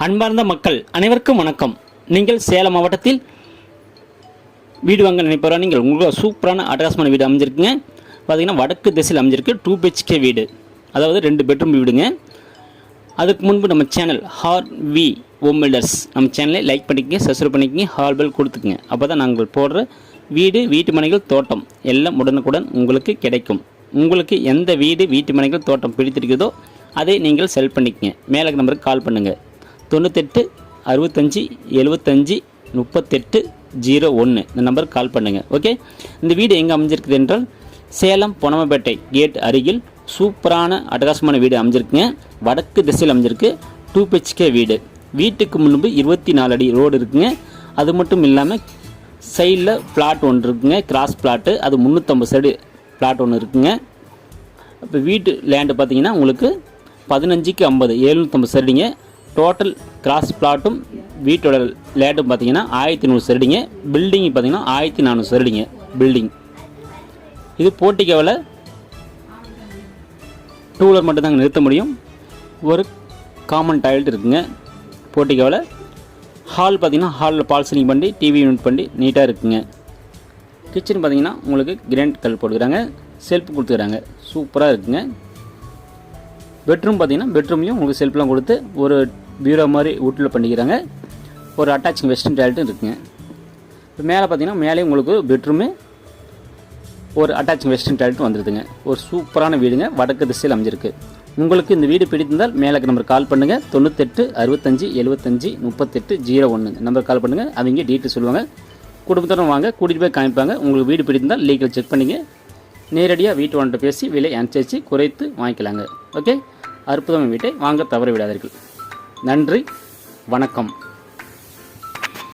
அன்பார்ந்த மக்கள் அனைவருக்கும் வணக்கம். நீங்கள் சேலம் மாவட்டத்தில் வீடு வாங்க நினைப்பவரா? நீங்கள் உங்களுக்கு சூப்பரான அட்டகாசமான வீடு அமைஞ்சிருக்குங்க. பார்த்தீங்கன்னா வடக்கு திசையில் அமைஞ்சிருக்கு. 2 BHK வீடு, அதாவது 2 பெட்ரூம் வீடுங்க. அதுக்கு முன்பு நம்ம சேனல் HRV ஹோம் பில்டர்ஸ் நம்ம சேனலை லைக் பண்ணிக்கங்க, சப்ஸ்கிரைப் பண்ணிக்கங்க, ஹால் பெல் கொடுத்துக்குங்க. அப்போ தான் நாங்கள் போடுற வீடு, வீட்டு மனைகள், தோட்டம் எல்லாம் உடனுக்குடன் உங்களுக்கு கிடைக்கும். உங்களுக்கு எந்த வீடு, வீட்டு மனைகள், தோட்டம் பிடித்திருக்கிறதோ அதை நீங்கள் செல் பண்ணிக்கங்க. மேலே நம்பருக்கு கால் பண்ணுங்கள். 98 65 75 38 01 இந்த நம்பருக்கு கால் பண்ணுங்கள். ஓகே, இந்த வீடு எங்கே அமைஞ்சிருக்குது என்றால் சேலம் பொன்னமப்பேட்டை கேட் அருகில் சூப்பரான அட்டகாசமான வீடு அமைஞ்சிருக்குங்க. வடக்கு திசையில் அமைஞ்சிருக்கு. 2 BHK வீடு. வீட்டுக்கு முன்பு 24 அடி ரோடு இருக்குங்க. அது மட்டும் இல்லாமல் சைடில் பிளாட் ஒன்று இருக்குங்க, கிராஸ் பிளாட்டு. அது 350 செடி பிளாட் ஒன்று இருக்குங்க. இப்போ வீட்டு லேண்டு பார்த்தீங்கன்னா உங்களுக்கு 15க்கு 50 750 செடிங்க. டோட்டல் கிராஸ் பிளாட்டும் வீட்டோட லேண்டும் பார்த்தீங்கன்னா 1100 செடிங்க. பில்டிங் பார்த்தீங்கன்னா 1400 செடிங்க பில்டிங். இது போர்ட்டிகோவில் 2 வீலர் மட்டும் தாங்க நிறுத்த முடியும். ஒரு காமன் டாய்லெட் இருக்குங்க போர்ட்டிகோவில். ஹால் பார்த்தீங்கன்னா ஹாலில் பால் சீலிங் பண்ணி டிவி யூனிட் பண்ணி நீட்டாக இருக்குங்க. கிச்சன் பார்த்தீங்கன்னா உங்களுக்கு கிரானைட் கல் போட்டுக்கிறாங்க, செல்ஃப் கொடுத்துக்கிறாங்க, சூப்பராக இருக்குங்க. பெட்ரூம் பார்த்தீங்கன்னா பெட்ரூம்லையும் உங்களுக்கு செல்ஃப்லாம் கொடுத்து ஒரு பீரோ மாதிரி வீட்டில் பண்ணிக்கிறாங்க. ஒரு அட்டாச்சிங் வெஸ்டர்ன் டாய்லெட்டும் இருக்குங்க. இப்போ மேலே பார்த்தீங்கன்னா மேலே உங்களுக்கு பெட்ரூமு, ஒரு அட்டாச்சிங் வெஸ்டர்ன் டாய்லெட்டும் வந்துடுதுங்க. ஒரு சூப்பரான வீடுங்க, வடக்கு திசையில் அமைஞ்சிருக்கு. உங்களுக்கு இந்த வீடு பிடித்திருந்தால் மேலே நம்பர் கால் பண்ணுங்கள். 98 65 75 38 01 நம்பர் கால் பண்ணுங்கள். அவங்க டீட்டெயில் சொல்லுவாங்க. குடும்பத்தோடு வாங்க, கூட்டிகிட்டு போய் காமிப்பாங்க. உங்களுக்கு வீடு பிடித்திருந்தால் லீகல் செக் பண்ணிங்க. நேரடியாக வீட்டு ஓனர்கிட்ட பேசி விலை அனுசரித்து குறைத்து வாங்கிக்கலாங்க. ஓகே, அற்புதமான வீட்டை வாங்க தவற விடாதீர்கள். நன்றி, வணக்கம்.